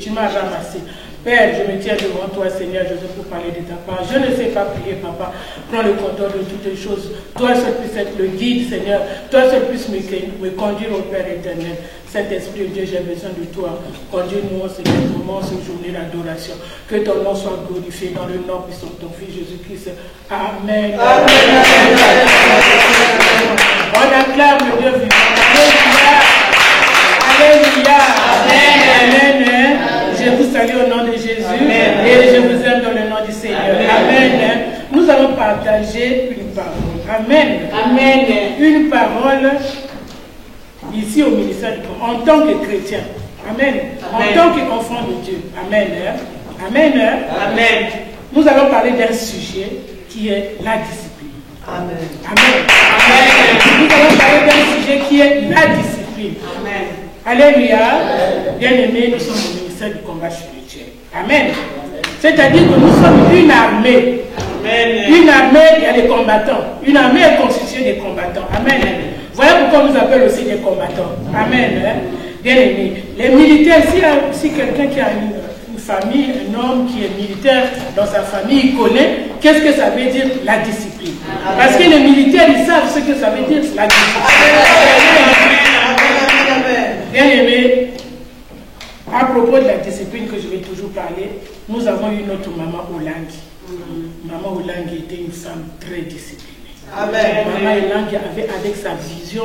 Tu m'as ramassé. Père, je me tiens devant toi, Seigneur Jésus, pour parler de ta part. Je ne sais pas prier, Papa. Prends le contrôle de toutes les choses. Toi seul puisses être le guide, Seigneur. Toi seul puisses me conduire au Père éternel. Saint-Esprit de Dieu, j'ai besoin de toi. Conduis-nous en ce moment, cette journée d'adoration. Que ton nom soit glorifié dans le nom puissant de ton Fils Jésus-Christ. Amen. Amen. On acclame le Dieu vivant. Alléluia. Alléluia. Amen. en tant que chrétien. Amen. En tant qu'enfant de Dieu. Amen. Amen. Amen. Nous allons parler d'un sujet qui est la discipline. Amen. Amen. Amen. Nous allons parler d'un sujet qui est la discipline. Amen. Alléluia. Bien-aimés, nous sommes au ministère du combat spirituel. Amen. C'est-à-dire que nous sommes une armée. Amen. Une armée, il y a des combattants. Une armée est constituée des combattants. Amen. Voilà pourquoi on nous appelle aussi des combattants. Amen. Bien-aimés. Les militaires, si quelqu'un qui a une famille, un homme qui est militaire dans sa famille, il connaît qu'est-ce que ça veut dire la discipline. Parce que les militaires, ils savent ce que ça veut dire la discipline. Bien-aimés, à propos de la discipline que je vais toujours parler, nous avons eu notre maman Olangi. Maman Olangi était une femme très disciplinée. Amen. Maman Olangi avait avec sa vision,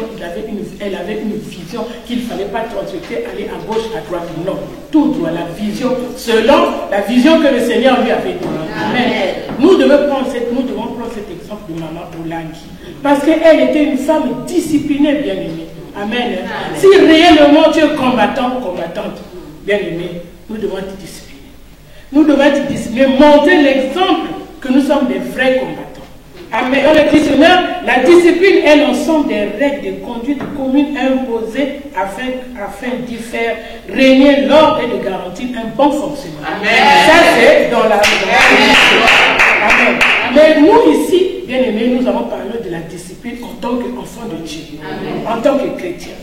elle avait une vision qu'il ne fallait pas transiter, aller à gauche, à droite, non. Tout droit, la vision, selon la vision que le Seigneur lui avait donnée. Amen. Nous devons prendre cet exemple de maman Olangi. Parce qu'elle était une femme disciplinée, bien-aimée. Amen. Si réellement tu es combattant, combattante, bien-aimé, nous devons être disciplinés. Nous devons être disciplinés, montrer l'exemple que nous sommes des vrais combattants. Amen. Dans le dictionnaire, la discipline est l'ensemble des règles de conduite communes imposées afin d'y faire régner l'ordre et de garantir un bon fonctionnement. Amen. Ça, c'est dans la Amen. Mais nous ici, bien aimés, nous allons parler de la discipline en tant qu'enfant de Dieu, en tant que chrétien.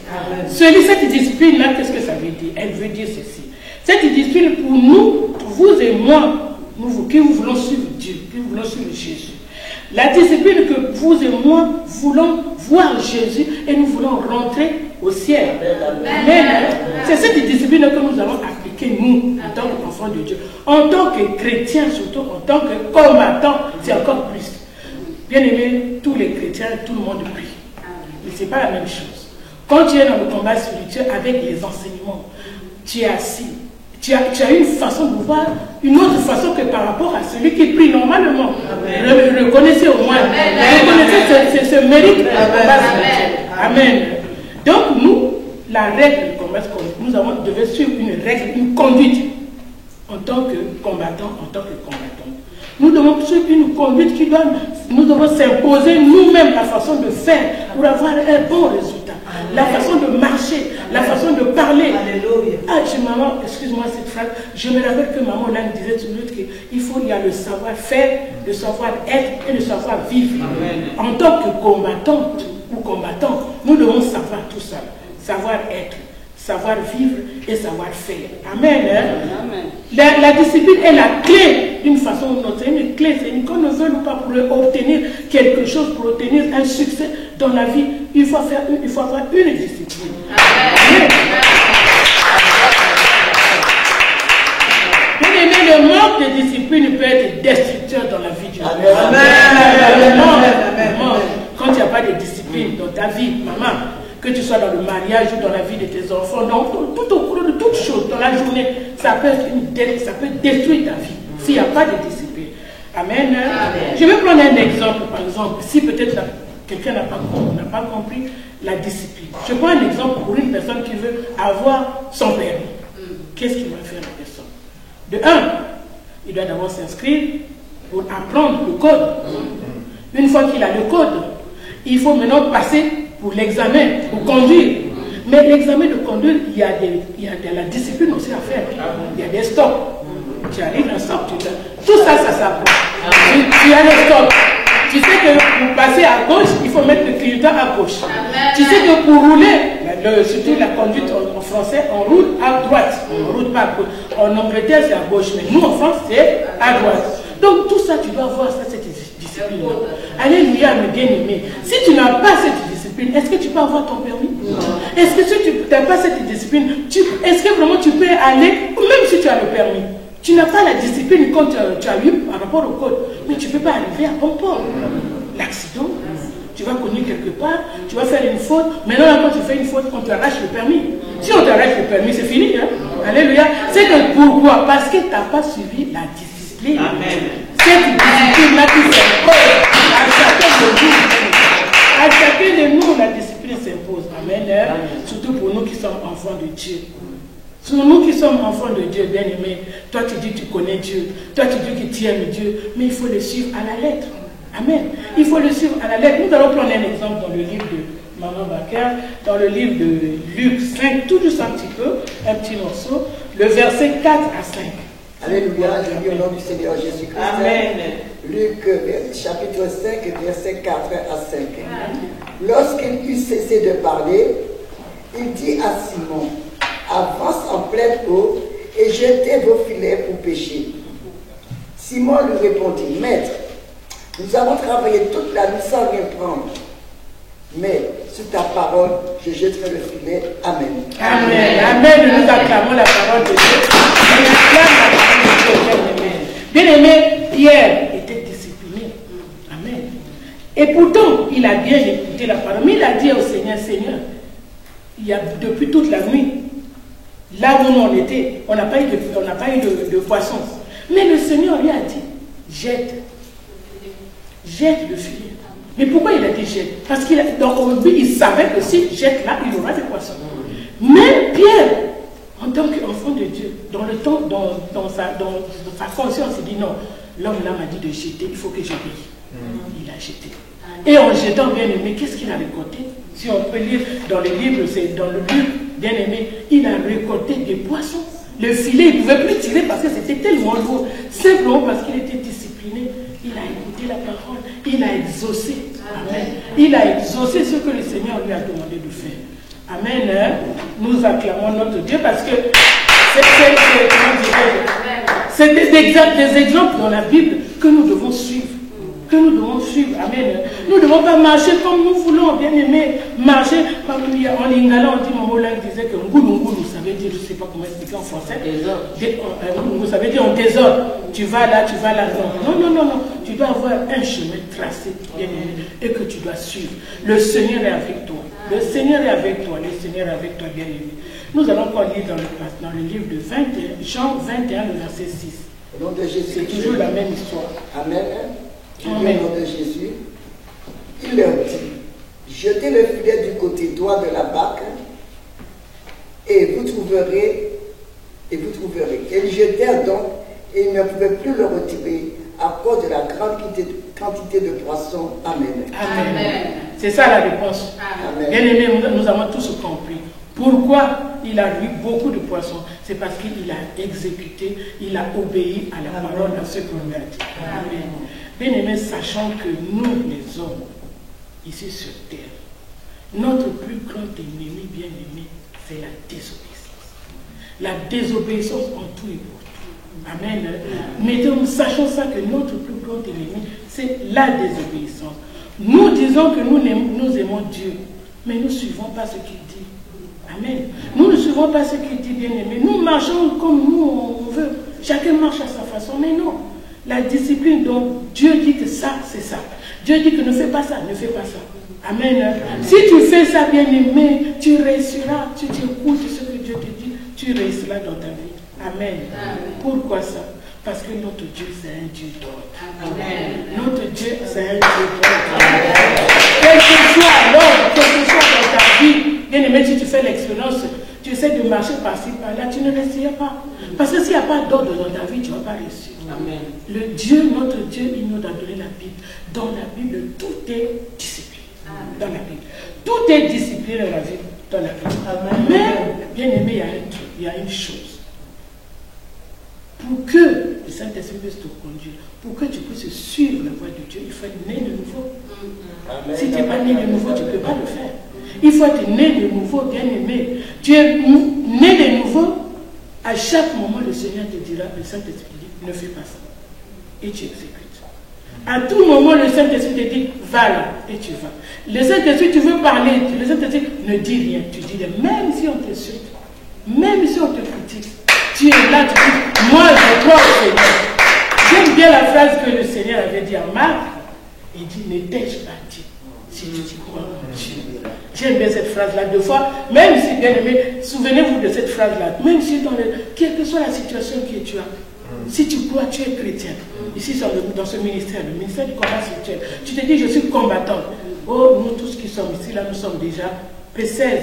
Cette discipline-là, qu'est-ce que ça veut dire? Elle veut dire ceci. Cette discipline pour nous, pour vous et moi, nous qui voulons suivre Dieu, qui voulons suivre Jésus. La discipline que vous et moi voulons voir Jésus et nous voulons rentrer au ciel. Amen. C'est cette discipline que nous allons appliquer nous, en tant qu'enfants de Dieu. En tant que chrétiens, surtout en tant que combattants, c'est encore plus. Bien aimé, tous les chrétiens, tout le monde prie. Mais ce n'est pas la même chose. Quand tu es dans le combat spirituel avec les enseignements, tu es assis. Tu as une façon de voir, une autre façon que par rapport à celui qui prie normalement. Reconnaissez au moins. Reconnaissez ce mérite du combat spirituel. Amen. Donc nous, la règle du combat spirituel, nous devons suivre une règle, une conduite en tant que combattant, en tant que combattant. Nous devons suivre une conduite qui doit, nous devons s'imposer nous-mêmes la façon de faire pour avoir un bon résultat. La façon de marcher, la façon de parler. Alléluia. Maman, excuse-moi cette phrase, je me rappelle que maman là me disait tout le temps qu'il y a le savoir-faire, le savoir-être et le savoir-vivre. En tant que combattante ou combattant, nous devons savoir tout ça. Savoir-être, savoir-vivre et savoir-faire. Amen. Amen. La discipline est la clé d'une façon ou d'une autre. C'est une clé. Qu'on ne veut pas pour obtenir quelque chose, pour obtenir un succès dans la vie, il faut avoir une discipline. Amen. Bien aimé, le manque de discipline peut être destructeur dans la vie d'une personne. Quand il n'y a pas de discipline dans ta vie, maman, que tu sois dans le mariage ou dans la vie de tes enfants, tout au cours de toutes choses, dans la journée, ça peut détruire ta vie s'il n'y a pas de discipline. Amen. Amen. Je vais prendre un exemple, par exemple, si peut-être quelqu'un n'a pas compris la discipline. Je prends un exemple pour une personne qui veut avoir son permis. Qu'est-ce qu'il va faire la personne? De un, il doit d'abord s'inscrire pour apprendre le code. Une fois qu'il a le code, il faut maintenant passer pour l'examen, pour conduire. Mais l'examen de conduire, il y a de la discipline aussi à faire. Il y a des stops. Tu arrives à un stop, tout ça, ça s'apprend. Tu as le stop. Tu sais que pour passer à gauche, il faut mettre le clignotant à gauche. Tu sais que pour rouler, surtout la conduite en français, on roule à droite. On ne roule pas à gauche. En Angleterre, c'est à gauche. Mais nous, en France, c'est à droite. Donc tout ça, tu dois voir ça, cette discipline. Alléluia, mes bien-aimés. Si tu n'as pas cette discipline, est-ce que tu peux avoir ton permis? Est-ce que si tu n'as pas cette discipline, est-ce que vraiment tu peux aller, même si tu as le permis? Tu n'as pas la discipline quand tu as eu par rapport au code, mais tu ne peux pas arriver à bon port. L'accident, tu vas conduire quelque part, tu vas faire une faute. Maintenant, quand tu fais une faute, on te arrache le permis. Si on t'arrache le permis, c'est fini. Hein? Alléluia. C'est que pourquoi? Parce que tu n'as pas suivi la discipline. Amen. Cette discipline-là qui s'impose à chacun de nous. À chacun de nous, la discipline s'impose. Amen. Surtout pour nous qui sommes enfants de Dieu. Pour nous qui sommes enfants de Dieu, bien-aimés, toi tu dis que tu connais Dieu, toi tu dis que tu aimes Dieu, mais il faut le suivre à la lettre. Amen. Il faut le suivre à la lettre. Nous allons prendre un exemple dans le livre de Maman Baker, dans le livre de Luc 5, tout juste un petit peu, un petit morceau, le verset 4 à 5. Alléluia, je lis au nom du Seigneur Jésus-Christ. Amen. Luc chapitre 5, verset 4 à 5. Lorsqu'il eut cessé de parler, il dit à Simon, avance en pleine eau et jetez vos filets pour pêcher. Simon lui répondit, Maître, nous avons travaillé toute la nuit sans rien prendre. Mais sur ta parole, je jetterai le filet. Amen. Amen. Amen. Nous acclamons la parole de Dieu. On acclame la parole de Dieu. Bien-aimé, Pierre était discipliné. Amen. Et pourtant, il a bien écouté la parole. Mais il a dit au Seigneur, Seigneur, il y a depuis toute la nuit, là où on était, on n'a pas eu de poisson. Mais le Seigneur lui a dit, jette le filet. Mais pourquoi il a dit jette? Parce qu'il savait que s'il jette là, il aura des poissons. Mais Pierre, en tant qu'enfant de Dieu, dans sa conscience, il dit non, l'homme là m'a dit de jeter, il faut que j'obéisse. Il a jeté. Et en jetant, bien aimé, qu'est-ce qu'il a récolté? Si on peut lire dans les livres, c'est dans le livre, bien aimé, il a récolté des poissons. Le filet, il ne pouvait plus tirer parce que c'était tellement lourd. Simplement parce qu'il était discipliné. Il a écouté la parole. Il a exaucé. Amen. Il a exaucé ce que le Seigneur lui a demandé de faire. Amen. Nous acclamons notre Dieu parce que c'est des exemples dans la Bible que nous devons suivre. Amen. Nous ne devons pas marcher comme nous voulons, bien aimé. Marcher comme en lingala, on dit, mon mot là, il disait que ngulu, ça veut dire, je ne sais pas comment expliquer en français. Ça veut dire en désordre. Tu vas là. Non. Tu dois avoir un chemin tracé, bien aimé, et que tu dois suivre. Le Seigneur est avec toi. Le Seigneur est avec toi, bien aimé. Nous allons encore lire dans le livre de Jean 21, le verset 6. Au nom de Jésus. C'est toujours la même histoire. Amen. Au nom de Jésus, il leur dit, jetez le filet du côté droit de la barque et vous trouverez. Et ils jetèrent donc et ils ne pouvaient plus le retirer à cause de la grande quantité de poissons. Amen. Amen. C'est ça la réponse. Amen. Bien aimé, nous avons tous compris. Pourquoi il a eu beaucoup de poissons? C'est parce qu'il a exécuté, il a obéi à la parole, à ce qu'on lui a dit. Amen. Bien aimé, sachant que nous, les hommes, ici sur terre, notre plus grand ennemi, bien aimé, c'est la désobéissance. La désobéissance en tout et pour tout. Amen. Mais nous sachons ça que notre plus grand ennemi, c'est la désobéissance. Nous disons que nous aimons Dieu, mais nous ne suivons pas ce qu'il dit. Amen. Nous ne suivons pas ce qu'il dit, bien aimé. Nous marchons comme nous on veut. Chacun marche à sa façon, mais non. La discipline, donc, Dieu dit que ça, c'est ça. Dieu dit que ne fais pas ça, ne fais pas ça. Amen. Amen. Si tu fais ça, bien aimé, tu réussiras. Tu écoutes ce que Dieu te dit, tu réussiras dans ta vie. Amen. Amen. Pourquoi ça? Parce que notre Dieu, c'est un Dieu d'ordre. Notre Dieu, c'est un Dieu d'ordre. Quel que soit l'ordre, quel que soit dans ta vie, bien aimé, si tu fais l'expérience, tu essaies de marcher par-ci, par-là, tu ne réussiras pas. Parce que s'il n'y a pas d'ordre dans ta vie, tu ne vas pas réussir. Amen. Le Dieu, notre Dieu, il nous a donné la Bible. Dans la Bible, tout est discipline. Dans la Bible. Tout est discipline dans la vie. Dans la Bible. Amen. Mais, bien aimé, il y a une chose. Pour que le Saint-Esprit puisse te conduire, pour que tu puisses suivre la voie de Dieu, il faut être né de nouveau. Amen. Si tu n'es pas né de nouveau, tu ne peux pas le faire. Il faut être né de nouveau, bien aimé. Tu es né de nouveau. À chaque moment, le Seigneur te dira, le Saint-Esprit dit, ne fais pas ça. Et tu exécutes. À tout moment, le Saint-Esprit te dit, va là, et tu vas. Le Saint-Esprit, tu veux parler, le Saint-Esprit ne dit rien. Tu dis, même si on t'insulte, même si on te critique, tu es là, tu dis, moi je crois au Seigneur. J'aime bien la phrase que le Seigneur avait dit à Marc. Il dit, ne t'ai-je pas dit, si tu crois en Dieu. J'aime bien cette phrase-là deux fois, même si, bien aimé, souvenez-vous de cette phrase-là, même si quelle que soit la situation que tu as, si tu crois, tu es chrétien. Ici, dans ce ministère, le ministère du combat spirituel, tu te dis, je suis combattant. Oh, nous tous qui sommes ici, là, nous sommes déjà P16,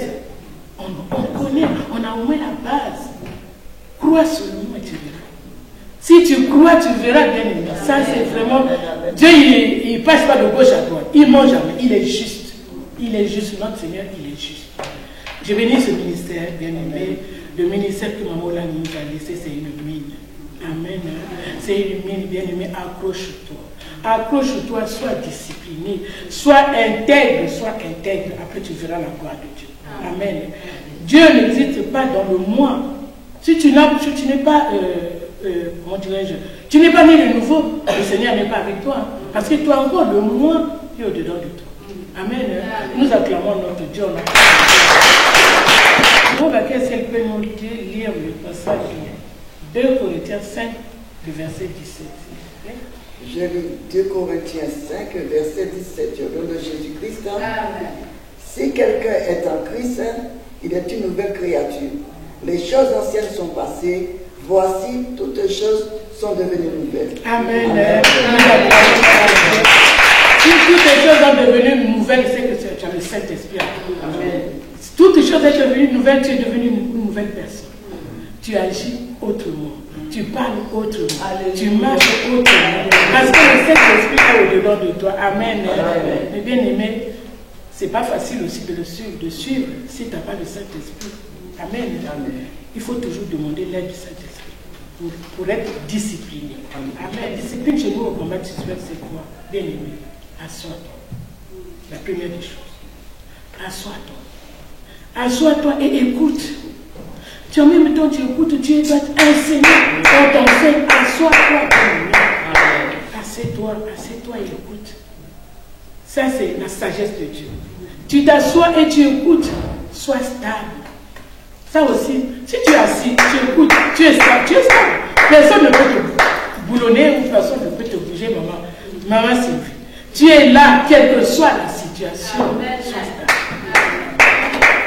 on connaît, on a au moins la base. Crois seulement et tu verras. Si tu crois, tu verras bien aimé. Ça, c'est vraiment... Dieu, il ne passe pas de gauche à droite. Il ne ment jamais. Il est juste. Il est juste. Notre Seigneur, il est juste. Je bénis ce ministère, bien aimé. Le ministère que Maman Lani nous a laissé, c'est une mine. Amen. C'est une mine, bien aimé. Accroche-toi. Accroche-toi, sois discipliné. Sois intègre, Après, tu verras la gloire de Dieu. Amen. Dieu n'existe pas dans le moi. Si tu n'es pas... comment dirais-je, tu n'es pas né de nouveau, le Seigneur n'est pas avec toi, parce que toi encore le moi est au-dedans de toi. Amen. Nous acclamons notre Dieu. Donc, qu'est-ce qu'elle peut nous lire le passage 2 Corinthiens 5, le verset 17. Je lis 2 Corinthiens 5, verset 17, au nom de Jésus-Christ. Si quelqu'un est en Christ, il est une nouvelle créature. Les choses anciennes sont passées. Voici, toutes les choses sont devenues nouvelles. Amen. Amen. Si toutes les choses sont devenues nouvelles, c'est que tu as le Saint-Esprit. Amen. Si toutes les choses sont devenues nouvelles, tu es devenu une nouvelle personne. Tu agis autrement. Tu parles autrement. Tu marches autrement. Parce que le Saint-Esprit est au-dedans de toi. Amen. Mais bien aimé, c'est pas facile aussi de le suivre, si tu n'as pas le Saint-Esprit. Amen. Il faut toujours demander l'aide du Saint-Esprit pour être discipliné. Amen. Discipline chez nous au combat spirituel, c'est quoi? Bien aimé, assois-toi. La première des choses. Assois-toi. Assois-toi et écoute. Tu en même temps, tu écoutes, Dieu va t'enseigner. On t'enseigne, assois-toi. Assieds-toi et écoute. Ça, c'est la sagesse de Dieu. Tu t'assois et tu écoutes. Sois stable. Ça aussi, si tu es assis, tu écoutes, tu es stable. Personne ne peut te boulonner ou personne ne peut te bouger, maman. Maman Sylvie. Tu es là, quelle que soit la situation. Sois stable.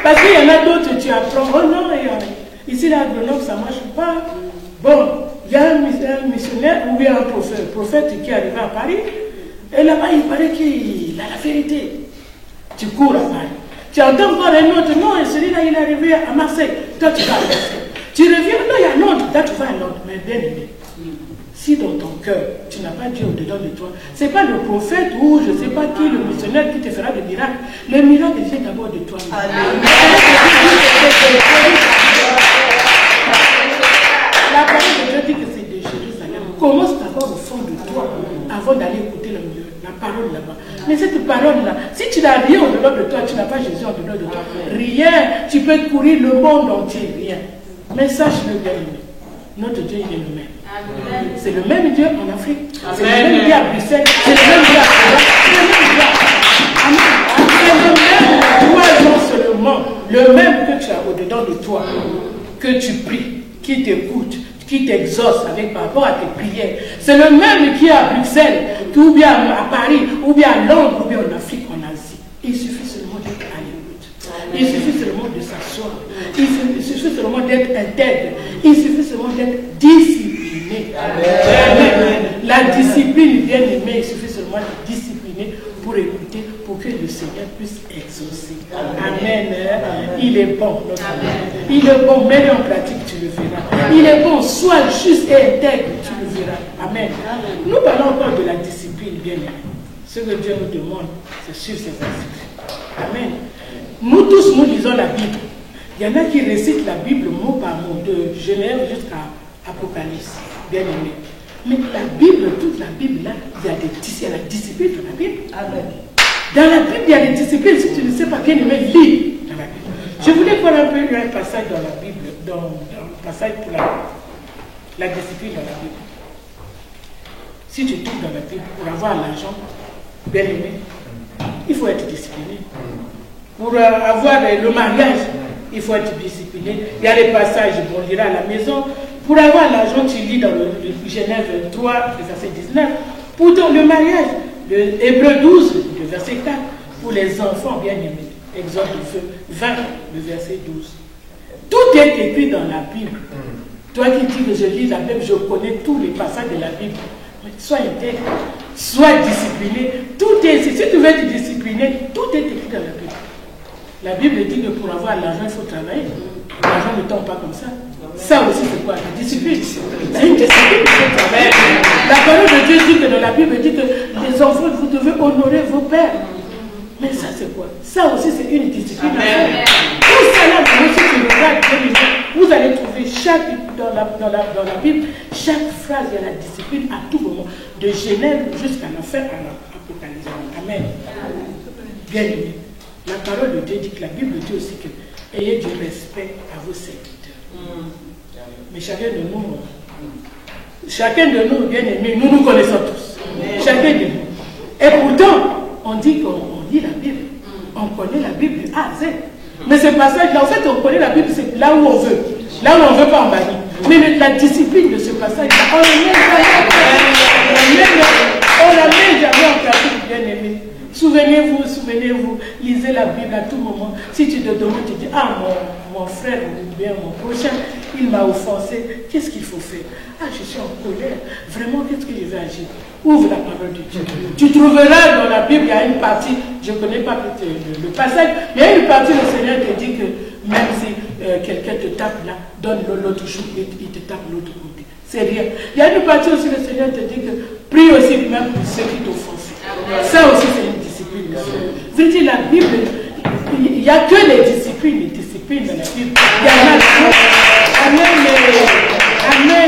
Parce qu'il y en a d'autres, tu apprends, oh non, ici, la Grenoble, ça ne marche pas. Bon, il y a un missionnaire ou bien un prophète qui est arrivé à Paris. Et là-bas, il paraît qu'il a la vérité. Tu cours à Paris. Tu entends voir un autre, non, celui-là, il est arrivé à Marseille. Toi, tu vas à Marseille. Tu reviens, non, il y a Londres. Toi, tu vas à Londres. Mais bien aimé, si dans ton cœur, tu n'as pas Dieu au-dedans de toi, ce n'est pas le prophète ou je ne sais pas qui, le missionnaire qui te fera le miracle. Le miracle vient d'abord de toi. La parole de Dieu dit que c'est de Jérusalem. Commence d'abord au fond de toi avant d'aller écouter la parole là-bas. Mais cette parole-là, si tu n'as rien au-delà de toi, tu n'as pas Jésus au-delà de toi, rien, tu peux courir le monde entier, rien. Mais sache-le bien aimé, notre Dieu, il est le même. C'est le même Dieu en Afrique, c'est le même Dieu à Bruxelles, c'est le même Dieu à Paris, c'est le même Dieu. Amen. Le même que tu as au-dedans de toi, que tu pries, qui t'écoute, qui t'exauce avec par rapport à tes prières. C'est le même qui est à Bruxelles, ou bien à Paris, ou bien à Londres, ou bien en Afrique, en Asie. Il suffit seulement d'être à l'écoute. Il suffit seulement de s'asseoir. Il suffit seulement d'être intègre. Il suffit seulement d'être discipliné. Amen. La discipline, bien aimée, il suffit seulement de discipliner pour écouter, pour que le Seigneur puisse exaucer. Amen. Il est bon, notre Dieu. Il est bon, mets-le en pratique, tu le verras. Il est bon, sois juste et intègre, tu le verras. Amen. Nous parlons encore de la discipline, bien aimé. Ce que Dieu nous demande, c'est suivre ses instructions. Amen. Nous tous, nous lisons la Bible. Il y en a qui récitent la Bible mot par mot, de Genèse jusqu'à Apocalypse, bien aimé. Mais la Bible, toute la Bible, là, il y a la discipline dans la Bible. Amen. Dans la Bible, il y a des disciplines. Si tu ne sais pas, bien aimé, lis dans la Bible. Je voulais voir un peu un passage dans la Bible, dans un passage pour la discipline dans la Bible. Si tu trouves dans la Bible, pour avoir l'argent, bien aimé, il faut être discipliné. Pour avoir le mariage, il faut être discipliné. Il y a des passages, on lira à la maison. Pour avoir l'argent, tu lis dans le Genèse 3, le verset 19. Pour le mariage, le Hébreu 12, le verset 4. Pour les enfants bien aimés, Exode 20, le verset 12. Tout est écrit dans la Bible. Toi qui dis que je lis la Bible, je connais tous les passages de la Bible. Mais sois intègre, sois discipliné. Tout est, si tu veux être discipliné, tout est écrit dans la Bible. La Bible dit que pour avoir l'argent, il faut travailler. L'argent ne tombe pas comme ça. Ça aussi, c'est quoi? La discipline. C'est une discipline qu'il faut travailler. La parole de Dieu dit que dans la Bible, dit que les enfants, vous devez honorer vos pères. Mais ça, c'est quoi? Ça aussi, c'est une discipline. Tout ça là, si tu regardes, vous allez trouver dans la Bible, chaque phrase, il y a la discipline à tout moment, de Genèse jusqu'à la fin, à l'Apocalypse. Amen. Bien aimé. La parole de Dieu dit que la Bible dit aussi que ayez du respect à vos serviteurs. Mais chacun de nous, bien aimé, nous nous connaissons tous. Chacun de nous. Et pourtant, on dit qu'on lit la Bible. On connaît la Bible A à Z. Mais ce passage-là, en fait, on connaît la Bible, c'est là où on veut. Là où on ne veut pas en bannir. Mais la discipline de ce passage-là, on la met jamais en pratique, bien aimé. Souvenez-vous, lisez la Bible à tout moment. Si tu te demandes, tu dis, ah, mon frère ou bien mon prochain, il m'a offensé, qu'est-ce qu'il faut faire? Ah, je suis en colère. Vraiment, qu'est-ce que je vais agir? Ouvre la parole de Dieu. Tu trouveras dans la Bible, il y a une partie, je ne connais pas le passage, mais il y a une partie, le Seigneur te dit que même si quelqu'un te tape là, donne l'autre jour, il te tape l'autre côté. C'est rien. Il y a une partie aussi, le Seigneur te dit que prie aussi même pour ceux qui t'offensent. Ça aussi, c'est une discipline. Je dis, la Bible, il n'y a que les disciplines dans la Bible. Il y en a d'autres. Amen.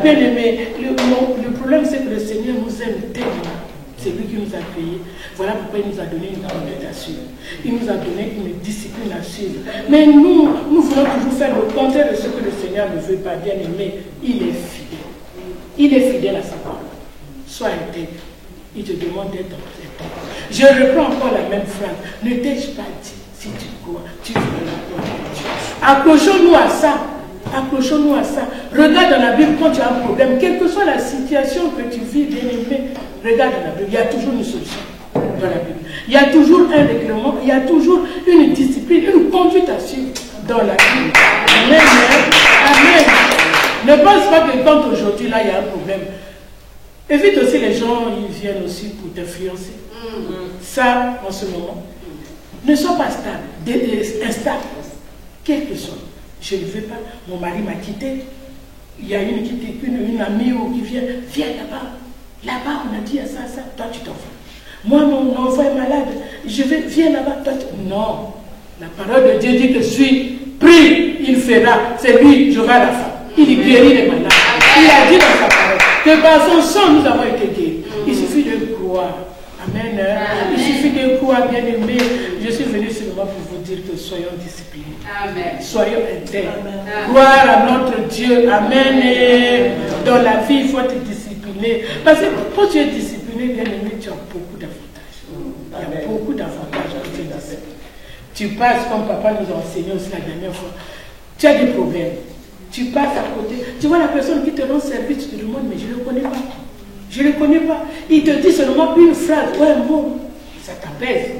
Bien aimé. Le problème, c'est que le Seigneur nous aime tellement. C'est lui qui nous a payés. Voilà pourquoi il nous a donné une conduite à suivre. Il nous a donné une discipline à suivre. Mais nous voulons toujours faire le contraire de ce que le Seigneur ne veut pas. Bien aimé, il est fidèle. Il est fidèle à sa parole. Sois intègre. Il te demande d'être intègre. Je reprends encore la même phrase. Ne t'ai-je pas dit, si tu crois, tu feras la gloire de Dieu. Accrochons-nous à ça. Accrochons-nous à ça. Regarde dans la Bible quand tu as un problème, quelle que soit la situation que tu vis, bien aimé, regarde dans la Bible. Il y a toujours une solution dans la Bible. Il y a toujours un règlement, il y a toujours une discipline, une conduite à suivre dans la Bible. Amen. Amen. Ne pense pas que quand aujourd'hui, là, il y a un problème. Évite aussi les gens, ils viennent aussi pour t'influencer. Ça, en ce moment, ne sois pas stable, instable, quel que soit. Je ne veux pas, mon mari m'a quitté. Il y a une amie qui vient, viens là-bas. Là-bas, on a dit à ça, toi tu t'en vas. Moi, mon enfant est malade, viens là-bas, toi tu... Non, la parole de Dieu dit que prie, il fera, c'est lui, je vais à la fin. Il guérit les malades. Il a dit dans sa parole que par son sang nous avons été guéris. Il suffit de croire. Amen. Il suffit de croire, bien aimé. Je suis venu seulement pour vous dire que soyons disciplinés. Amen. Soyons intègres. Gloire à notre Dieu. Amen. Et dans la vie, il faut être discipliné. Parce que quand tu es discipliné, bien aimé, tu as beaucoup d'avantages. Il y a beaucoup d'avantages quand tu es discipliné. Tu passes, comme papa nous a enseigné aussi la dernière fois, tu as des problèmes. Tu passes à côté. Tu vois la personne qui te rend service, tu te demandes, mais je ne le connais pas. Je ne le connais pas. Il te dit seulement une phrase ou un mot. Ça t'apaise.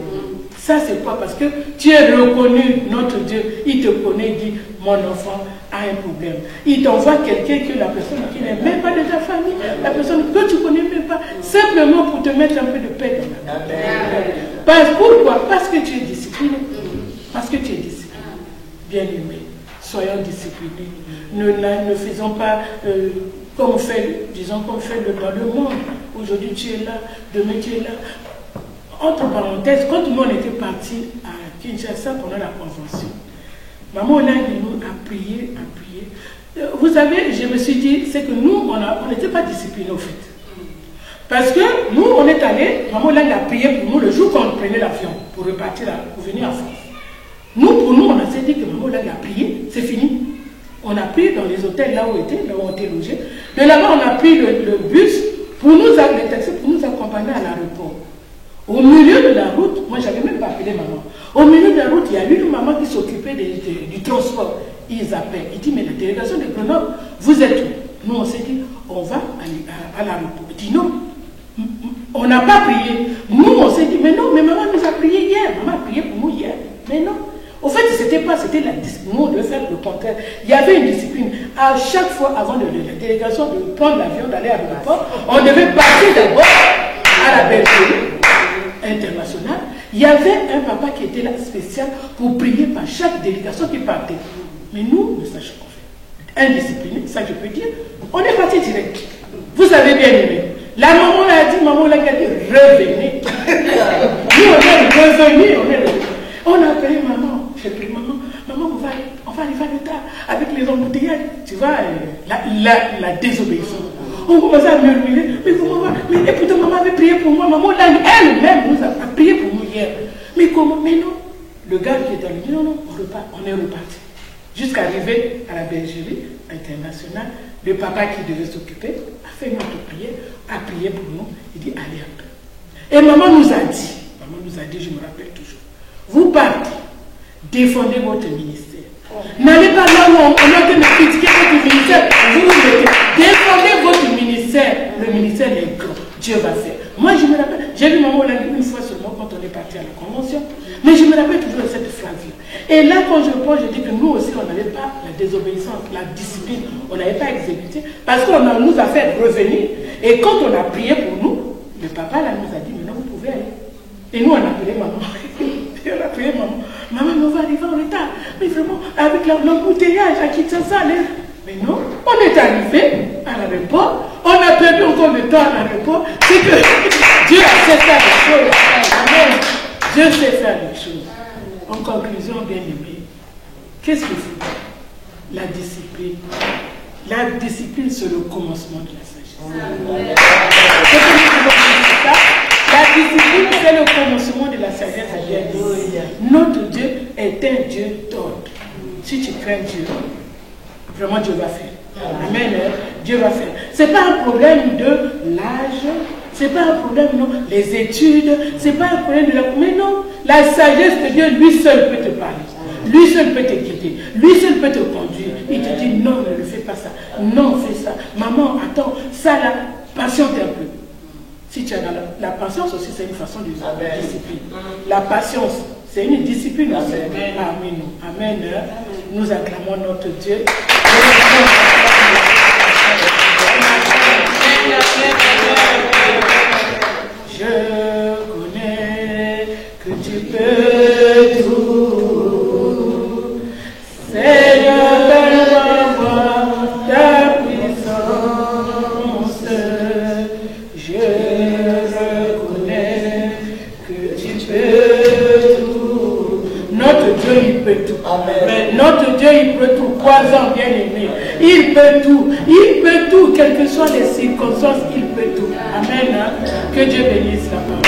Ça, c'est quoi? Parce que tu es reconnu, notre Dieu. Il te connaît, il dit, mon enfant a un problème. Il t'envoie quelqu'un que la personne qui n'est même pas de ta famille, la personne que tu ne connais même pas, simplement pour te mettre un peu de paix dans la vie. Pourquoi? Parce que tu es discipliné. Parce que tu es discipliné. Bien aimé. Soyons disciplinés. Ne faisons pas comme on fait, disons comme on fait dans le monde. Aujourd'hui tu es là, demain tu es là. Entre parenthèses, quand nous on était partis à Kinshasa pendant la convention, maman nous a prié. Vous savez, je me suis dit, c'est que nous, on n'était pas disciplinés au fait. Parce que nous, on est allés, maman a prié pour nous le jour qu'on prenait l'avion pour repartir, pour venir en France. Pour nous, on a dit que maman a prié, c'est fini. On a pris dans les hôtels là où on était logés. De là-bas, on a pris le bus pour nous, le taxi pour nous accompagner à l'aéroport. Au milieu de la route, moi, je n'avais même pas appelé maman. Au milieu de la route, il y a une maman qui s'occupait du transport. Ils appellent. Il dit, mais la délégation de Grenoble, vous êtes où? Nous, on s'est dit, on va à l'aéroport. Il dit, non, on n'a pas prié. Nous, on s'est dit, mais non, mais maman nous a prié hier. Maman a prié pour nous hier. Mais non. Au fait, c'était la discipline. Nous, on devait faire le contraire. Il y avait une discipline. À chaque fois, avant la délégation de prendre l'avion, d'aller à l'aéroport, on devait passer d'abord à la bergerie internationale. Il y avait un papa qui était là spécial pour prier par chaque délégation qui partait. Mais nous, nous sachions qu'on fait. Indiscipliné, ça je peux dire. On est parti direct. Vous avez bien aimé. La maman a dit, maman l'a dit, revenez. Nous, on est revenus, on a appelé maman. J'ai dit, maman, on va aller faire le tas avec les embouteillages. Tu vois, la désobéissance. On commençait à murmurer, mais comment va? Mais pourtant, maman avait prié pour moi. Maman, elle-même, nous a prié pour nous hier. Mais comment? Mais non. Le gars qui est allé dit, non, on est reparti. Jusqu'à arriver à la bergerie internationale, le papa qui devait s'occuper a fait notre prière, a prié pour nous. Il dit, allez un peu. Et maman nous a dit, je me rappelle toujours, vous partez, défendez votre ministère. N'allez pas là où on a de critiquer votre ministère, vous mettez. Défendez votre ministère. Le ministère est grand. Dieu va faire. Moi, je me rappelle, j'ai vu maman une fois seulement quand on est parti à la convention, mais je me rappelle toujours de cette phrase-là. Et là, quand je pense, je dis que nous aussi, on n'avait pas la désobéissance, la discipline, on n'avait pas exécuté, parce qu'on nous a fait revenir. Et quand on a prié pour nous, le papa là nous a dit, maintenant vous pouvez aller. Et nous, on a appelé maman. Et on a prié maman. Maman, on va arriver en retard. Mais vraiment, avec l'embouteillage à Kinshasa, mais non, on est arrivé à l'aéroport, on a perdu encore le temps à l'aéroport. C'est que Dieu a fait faire les choses. Amen. Dieu sait faire les choses. En conclusion, bien aimé, qu'est-ce qu'il faut? La discipline. La discipline, c'est le commencement de la sagesse. La discipline, c'est le commencement de la sagesse. Notre Dieu est un Dieu d'ordre. Si tu crains Dieu, vraiment Dieu va faire. Amen. Dieu va faire. Ce n'est pas un problème de l'âge, ce n'est pas un problème, non, les études, ce n'est pas un problème de la... Mais non, la sagesse de Dieu, lui seul peut te parler. Lui seul peut te guider. Lui seul peut te conduire. Il te dit non, ne fais pas ça. Non, fais ça. Maman, attends, ça là, patiente un peu. Si tu as la patience aussi, c'est une façon de discipline. La patience, c'est une discipline aussi. Amen. Amen. Nous acclamons notre Dieu. Je connais que tu peux tout. Seigneur, donne-moi voir ta puissance. Je reconnais que tu peux tout. Notre Dieu, il peut tout. Amen. Notre Dieu, il peut tout. Crois-en, bien-aimé. Il peut tout. Il peut tout, quelles que soient les circonstances, il peut tout. Amen. Que Dieu bénisse la parole.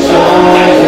Shine.